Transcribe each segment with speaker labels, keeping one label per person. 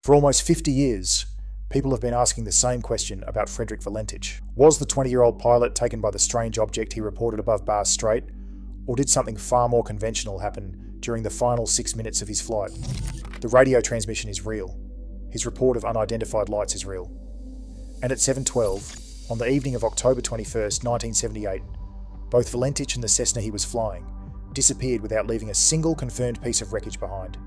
Speaker 1: For almost 50 years, people have been asking the same question about Frederick Valentich. Was the 20-year-old pilot taken by the strange object he reported above Bass Strait, or did something far more conventional happen during the final 6 minutes of his flight? The radio transmission is real. His report of unidentified lights is real. And at 7:12, on the evening of October 21st, 1978, both Valentich and the Cessna he was flying disappeared without leaving a single confirmed piece of wreckage behind.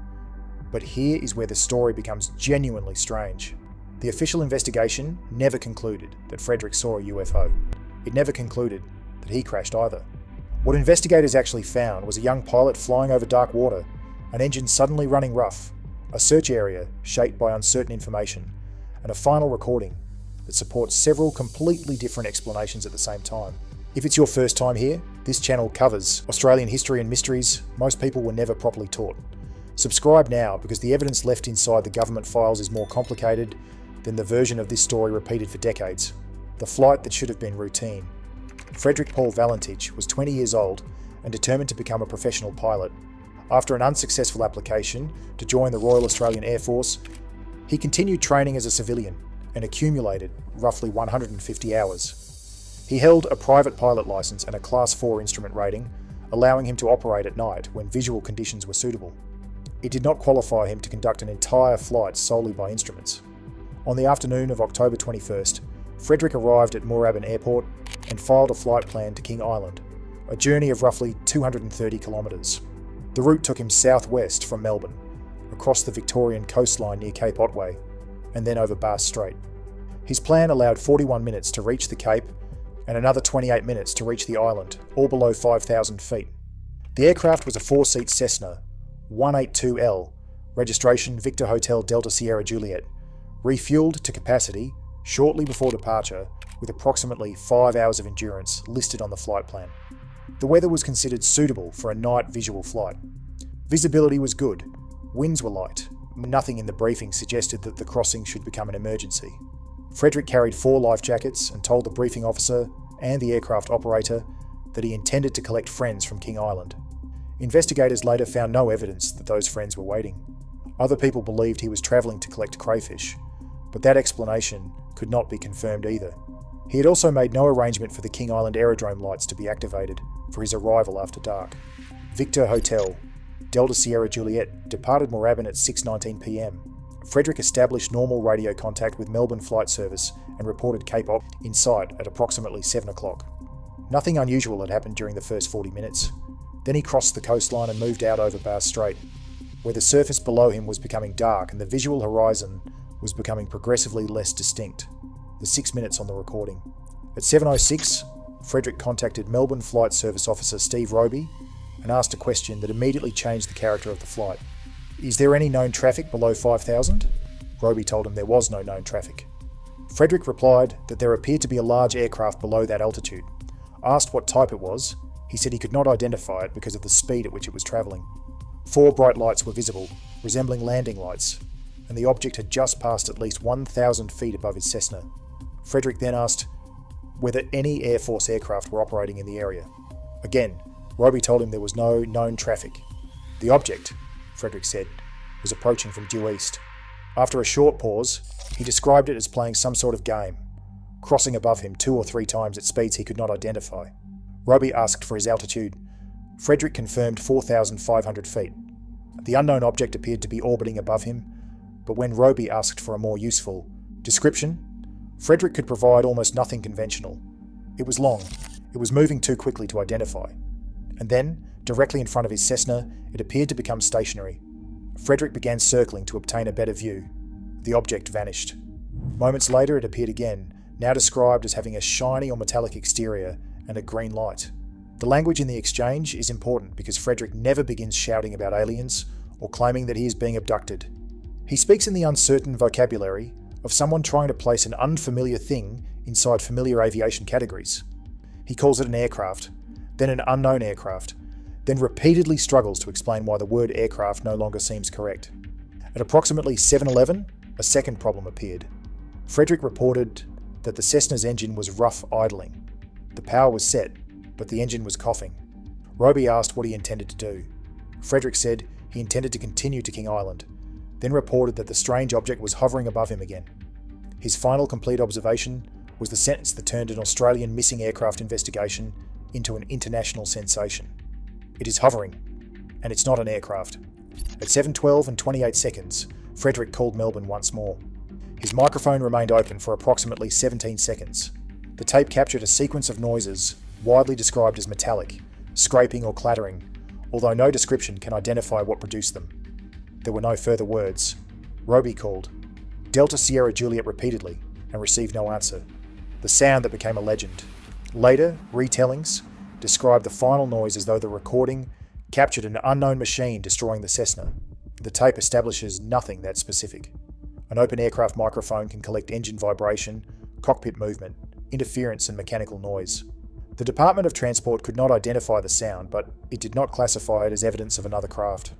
Speaker 1: But here is where the story becomes genuinely strange. The official investigation never concluded that Frederick saw a UFO. It never concluded that he crashed either. What investigators actually found was a young pilot flying over dark water, an engine suddenly running rough, a search area shaped by uncertain information, and a final recording that supports several completely different explanations at the same time. If it's your first time here, this channel covers Australian history and mysteries most people were never properly taught. Subscribe now, because the evidence left inside the government files is more complicated than the version of this story repeated for decades. The flight that should have been routine. Frederick Paul Valentich was 20 years old and determined to become a professional pilot. After an unsuccessful application to join the Royal Australian Air Force, he continued training as a civilian and accumulated roughly 150 hours. He held a private pilot licence and a Class 4 instrument rating, allowing him to operate at night when visual conditions were suitable. It did not qualify him to conduct an entire flight solely by instruments. On the afternoon of October 21st, Frederick arrived at Moorabbin Airport and filed a flight plan to King Island, a journey of roughly 230 kilometres. The route took him southwest from Melbourne, across the Victorian coastline near Cape Otway, and then over Bass Strait. His plan allowed 41 minutes to reach the Cape and another 28 minutes to reach the island, all below 5,000 feet. The aircraft was a 4-seat Cessna 182L, registration Victor Hotel Delta Sierra Juliet, refueled to capacity shortly before departure with approximately 5 hours of endurance listed on the flight plan. The weather was considered suitable for a night visual flight. Visibility was good, winds were light, nothing in the briefing suggested that the crossing should become an emergency. Frederick carried 4 life jackets and told the briefing officer and the aircraft operator that he intended to collect friends from King Island. Investigators later found no evidence that those friends were waiting. Other people believed he was travelling to collect crayfish, but that explanation could not be confirmed either. He had also made no arrangement for the King Island aerodrome lights to be activated for his arrival after dark. Victor Hotel Delta Sierra Juliet departed Moorabbin at 6:19 p.m. Frederick established normal radio contact with Melbourne Flight Service and reported Cape Op in sight at approximately 7 o'clock. Nothing unusual had happened during the first 40 minutes. Then he crossed the coastline and moved out over Bass Strait, where the surface below him was becoming dark and the visual horizon was becoming progressively less distinct. The 6 minutes on the recording. At 7:06, Frederick contacted Melbourne Flight Service officer Steve Roby and asked a question that immediately changed the character of the flight. "Is there any known traffic below 5,000? Roby told him there was no known traffic. Frederick replied that there appeared to be a large aircraft below that altitude. Asked what type it was, he said he could not identify it because of the speed at which it was travelling. 4 bright lights were visible, resembling landing lights, and the object had just passed at least 1,000 feet above his Cessna. Frederick then asked whether any Air Force aircraft were operating in the area. Again, Roby told him there was no known traffic. The object, Frederick said, was approaching from due east. After a short pause, he described it as playing some sort of game, crossing above him 2 or 3 times at speeds he could not identify. Roby asked for his altitude. Frederick confirmed 4,500 feet. The unknown object appeared to be orbiting above him, but when Roby asked for a more useful description, Frederick could provide almost nothing conventional. It was long, it was moving too quickly to identify. And then, directly in front of his Cessna, it appeared to become stationary. Frederick began circling to obtain a better view. The object vanished. Moments later it appeared again, now described as having a shiny or metallic exterior and a green light. The language in the exchange is important because Frederick never begins shouting about aliens or claiming that he is being abducted. He speaks in the uncertain vocabulary of someone trying to place an unfamiliar thing inside familiar aviation categories. He calls it an aircraft, then an unknown aircraft, then repeatedly struggles to explain why the word aircraft no longer seems correct. At approximately 7:11, a second problem appeared. Frederick reported that the Cessna's engine was rough idling. The power was set, but the engine was coughing. Roby asked what he intended to do. Frederick said he intended to continue to King Island, then reported that the strange object was hovering above him again. His final complete observation was the sentence that turned an Australian missing aircraft investigation into an international sensation. It is hovering, and it's not an aircraft. At 7:12 and 28 seconds, Frederick called Melbourne once more. His microphone remained open for approximately 17 seconds. The tape captured a sequence of noises widely described as metallic, scraping or clattering, although no description can identify what produced them. There were no further words. Roby called Delta Sierra Juliet repeatedly and received no answer. The sound that became a legend. Later, retellings described the final noise as though the recording captured an unknown machine destroying the Cessna. The tape establishes nothing that specific. An open aircraft microphone can collect engine vibration, cockpit movement, interference and mechanical noise. The Department of Transport could not identify the sound, but it did not classify it as evidence of another craft.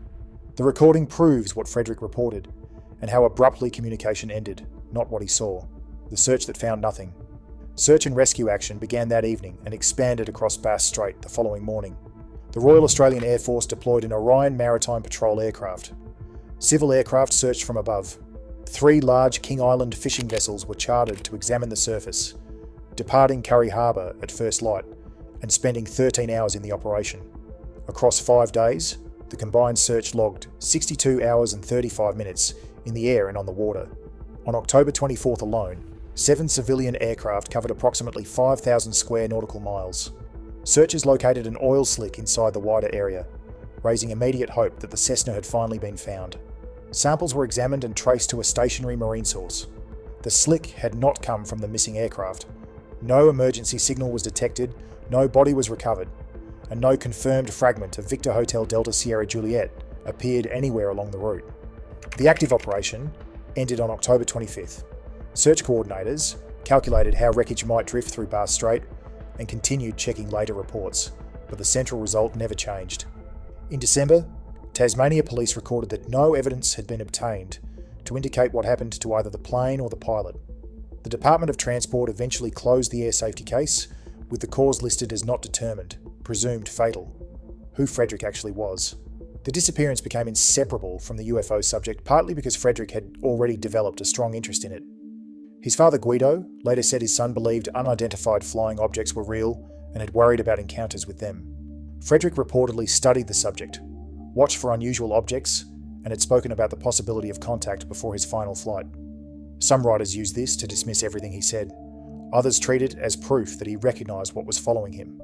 Speaker 1: The recording proves what Frederick reported, and how abruptly communication ended, not what he saw. The search that found nothing. Search and rescue action began that evening and expanded across Bass Strait the following morning. The Royal Australian Air Force deployed an Orion Maritime Patrol aircraft. Civil aircraft searched from above. 3 large King Island fishing vessels were chartered to examine the surface, departing Curry Harbour at first light and spending 13 hours in the operation. Across 5 days, the combined search logged 62 hours and 35 minutes in the air and on the water. On October 24th alone, 7 civilian aircraft covered approximately 5,000 square nautical miles. Searchers located an oil slick inside the wider area, raising immediate hope that the Cessna had finally been found. Samples were examined and traced to a stationary marine source. The slick had not come from the missing aircraft. No emergency signal was detected, no body was recovered, and no confirmed fragment of Victor Hotel Delta Sierra Juliet appeared anywhere along the route. The active operation ended on October 25th. Search coordinators calculated how wreckage might drift through Bass Strait and continued checking later reports, but the central result never changed. In December, Tasmania Police recorded that no evidence had been obtained to indicate what happened to either the plane or the pilot. The Department of Transport eventually closed the air safety case, with the cause listed as not determined, presumed fatal. Who Frederick actually was. The disappearance became inseparable from the UFO subject, partly because Frederick had already developed a strong interest in it. His father Guido later said his son believed unidentified flying objects were real and had worried about encounters with them. Frederick reportedly studied the subject, watched for unusual objects, and had spoken about the possibility of contact before his final flight. Some writers use this to dismiss everything he said. Others treat it as proof that he recognised what was following him.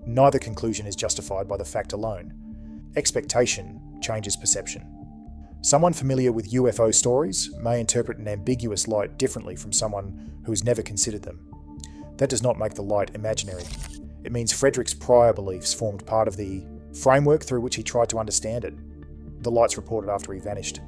Speaker 1: Neither conclusion is justified by the fact alone. Expectation changes perception. Someone familiar with UFO stories may interpret an ambiguous light differently from someone who has never considered them. That does not make the light imaginary. It means Frederick's prior beliefs formed part of the framework through which he tried to understand it. The lights reported after he vanished.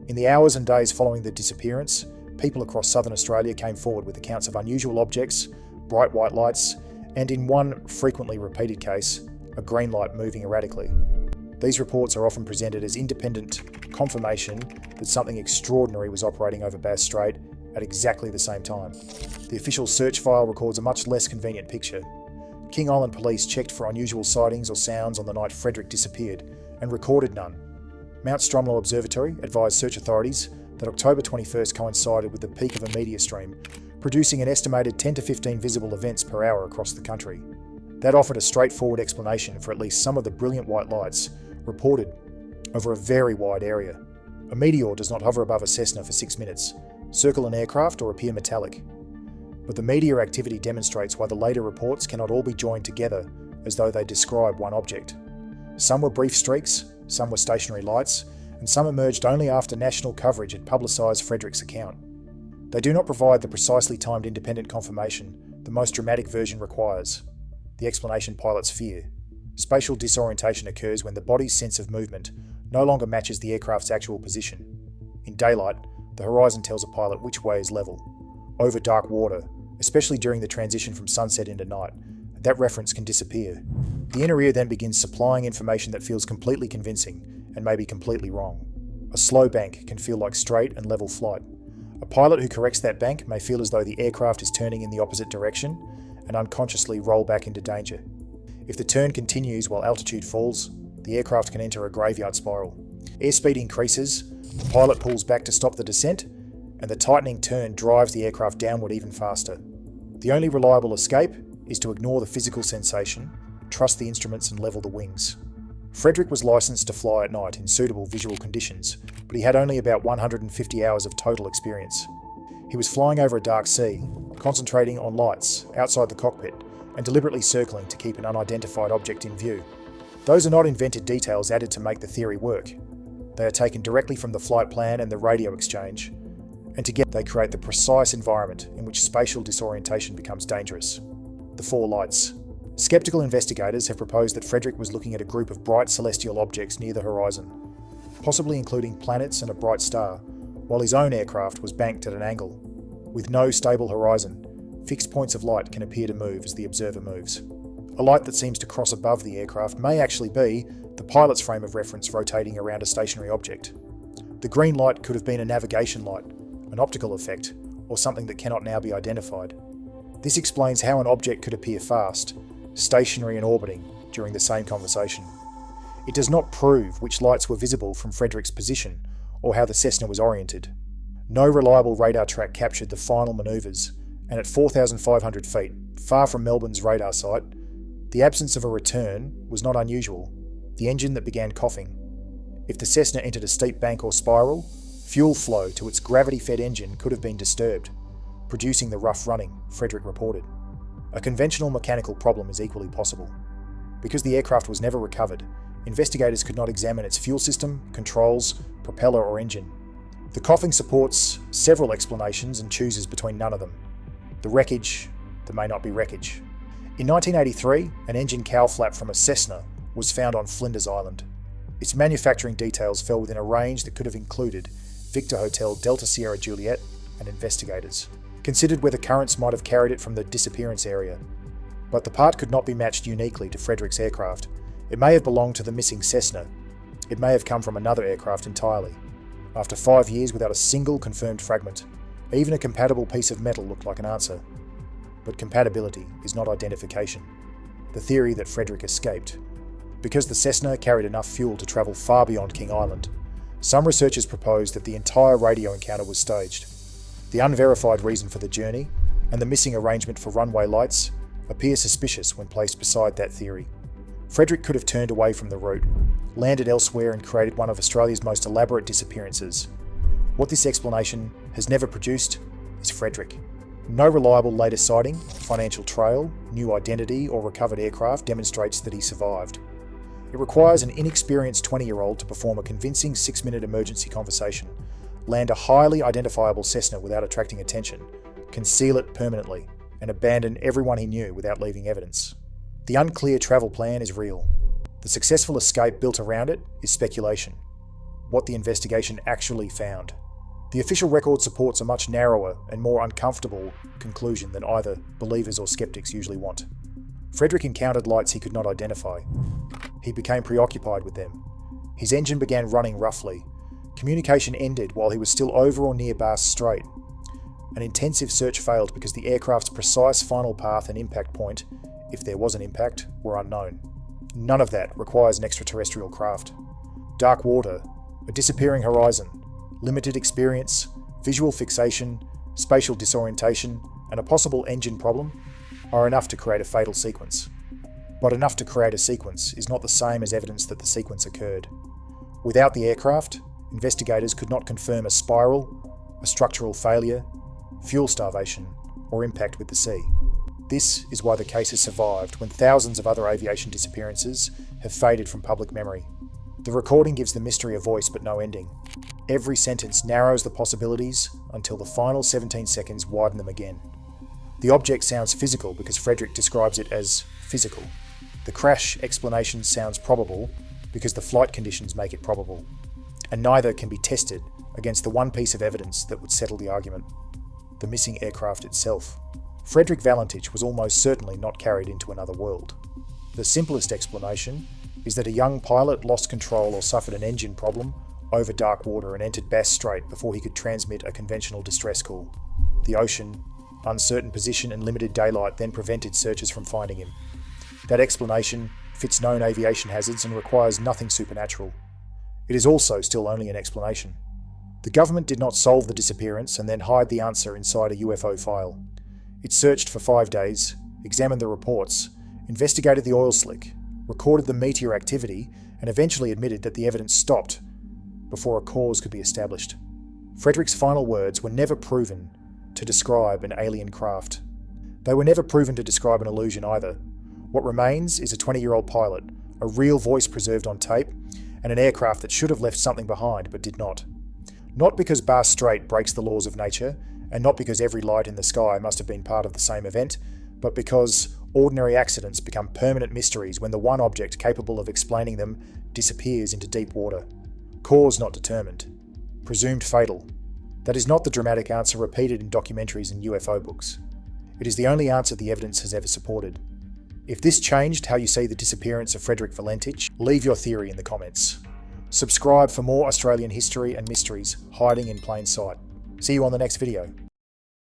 Speaker 1: In the hours and days following the disappearance, people across southern Australia came forward with accounts of unusual objects, bright white lights, and in one frequently repeated case, a green light moving erratically. These reports are often presented as independent confirmation that something extraordinary was operating over Bass Strait at exactly the same time. The official search file records a much less convenient picture. King Island police checked for unusual sightings or sounds on the night Frederick disappeared and recorded none. Mount Stromlo Observatory advised search authorities that October 21st coincided with the peak of a meteor stream, producing an estimated 10 to 15 visible events per hour across the country. That offered a straightforward explanation for at least some of the brilliant white lights reported over a very wide area. A meteor does not hover above a Cessna for 6 minutes, circle an aircraft, or appear metallic. But the meteor activity demonstrates why the later reports cannot all be joined together as though they describe one object. Some were brief streaks, some were stationary lights, and some emerged only after national coverage had publicised Frederick's account. They do not provide the precisely timed independent confirmation the most dramatic version requires. The explanation pilots fear. Spatial disorientation occurs when the body's sense of movement no longer matches the aircraft's actual position. In daylight, the horizon tells a pilot which way is level. Over dark water, especially during the transition from sunset into night, that reference can disappear. The inner ear then begins supplying information that feels completely convincing and may be completely wrong. A slow bank can feel like straight and level flight. A pilot who corrects that bank may feel as though the aircraft is turning in the opposite direction and unconsciously roll back into danger. If the turn continues while altitude falls, the aircraft can enter a graveyard spiral. Airspeed increases The pilot pulls back to stop the descent, and the tightening turn drives the aircraft downward even faster. The only reliable escape is to ignore the physical sensation, trust the instruments and level the wings. Frederick was licensed to fly at night in suitable visual conditions, but he had only about 150 hours of total experience. He was flying over a dark sea, concentrating on lights outside the cockpit and deliberately circling to keep an unidentified object in view. Those are not invented details added to make the theory work. They are taken directly from the flight plan and the radio exchange, and together they create the precise environment in which spatial disorientation becomes dangerous. The four lights. Skeptical investigators have proposed that Frederick was looking at a group of bright celestial objects near the horizon, possibly including planets and a bright star, while his own aircraft was banked at an angle. With no stable horizon, fixed points of light can appear to move as the observer moves. A light that seems to cross above the aircraft may actually be the pilot's frame of reference rotating around a stationary object. The green light could have been a navigation light, an optical effect, or something that cannot now be identified. This explains how an object could appear fast, stationary and orbiting during the same conversation. It does not prove which lights were visible from Frederick's position or how the Cessna was oriented. No reliable radar track captured the final manoeuvres, and at 4,500 feet, far from Melbourne's radar site, the absence of a return was not unusual. The engine that began coughing. If the Cessna entered a steep bank or spiral, fuel flow to its gravity-fed engine could have been disturbed, producing the rough running Frederick reported. A conventional mechanical problem is equally possible. Because the aircraft was never recovered, investigators could not examine its fuel system, controls, propeller or engine. The coughing supports several explanations and chooses between none of them. The wreckage, there may not be wreckage. In 1983, an engine cowl flap from a Cessna was found on Flinders Island. Its manufacturing details fell within a range that could have included Victor Hotel Delta Sierra Juliet and investigators considered whether currents might have carried it from the disappearance area. But the part could not be matched uniquely to Frederick's aircraft. It may have belonged to the missing Cessna. It may have come from another aircraft entirely. After 5 years without a single confirmed fragment, even a compatible piece of metal looked like an answer. But compatibility is not identification. The theory that Frederick escaped. Because the Cessna carried enough fuel to travel far beyond King Island, some researchers proposed that the entire radio encounter was staged. The unverified reason for the journey, and the missing arrangement for runway lights, appear suspicious when placed beside that theory. Frederick could have turned away from the route, landed elsewhere and created one of Australia's most elaborate disappearances. What this explanation has never produced is Frederick. No reliable later sighting, financial trail, new identity or recovered aircraft demonstrates that he survived. It requires an inexperienced 20-year-old to perform a convincing 6-minute emergency conversation, land a highly identifiable Cessna without attracting attention, conceal it permanently, and abandon everyone he knew without leaving evidence. The unclear travel plan is real. The successful escape built around it is speculation. What the investigation actually found. The official record supports a much narrower and more uncomfortable conclusion than either believers or skeptics usually want. Frederick encountered lights he could not identify. He became preoccupied with them. His engine began running roughly. Communication ended while he was still over or near Bass Strait. An intensive search failed because the aircraft's precise final path and impact point, if there was an impact, were unknown. None of that requires an extraterrestrial craft. Dark water, a disappearing horizon, limited experience, visual fixation, spatial disorientation, and a possible engine problem are enough to create a fatal sequence. But enough to create a sequence is not the same as evidence that the sequence occurred. Without the aircraft, investigators could not confirm a spiral, a structural failure, fuel starvation, or impact with the sea. This is why the case has survived when thousands of other aviation disappearances have faded from public memory. The recording gives the mystery a voice but no ending. Every sentence narrows the possibilities until the final 17 seconds widen them again. The object sounds physical because Frederick describes it as physical. The crash explanation sounds probable because the flight conditions make it probable. And neither can be tested against the one piece of evidence that would settle the argument: the missing aircraft itself. Frederick Valentich was almost certainly not carried into another world. The simplest explanation is that a young pilot lost control or suffered an engine problem over dark water and entered Bass Strait before he could transmit a conventional distress call. The ocean, uncertain position and limited daylight then prevented searchers from finding him. That explanation fits known aviation hazards and requires nothing supernatural. It is also still only an explanation. The government did not solve the disappearance and then hide the answer inside a UFO file. It searched for 5 days, examined the reports, investigated the oil slick, recorded the meteor activity, and eventually admitted that the evidence stopped before a cause could be established. Frederick's final words were never proven to describe an alien craft. They were never proven to describe an illusion either. What remains is a 20-year-old pilot, a real voice preserved on tape, and an aircraft that should have left something behind but did not. Not because Bass Strait breaks the laws of nature, and not because every light in the sky must have been part of the same event, but because ordinary accidents become permanent mysteries when the one object capable of explaining them disappears into deep water. Cause not determined. Presumed fatal. That is not the dramatic answer repeated in documentaries and UFO books. It is the only answer the evidence has ever supported. If this changed how you see the disappearance of Frederick Valentich, leave your theory in the comments. Subscribe for more Australian history and mysteries hiding in plain sight. See you on the next video.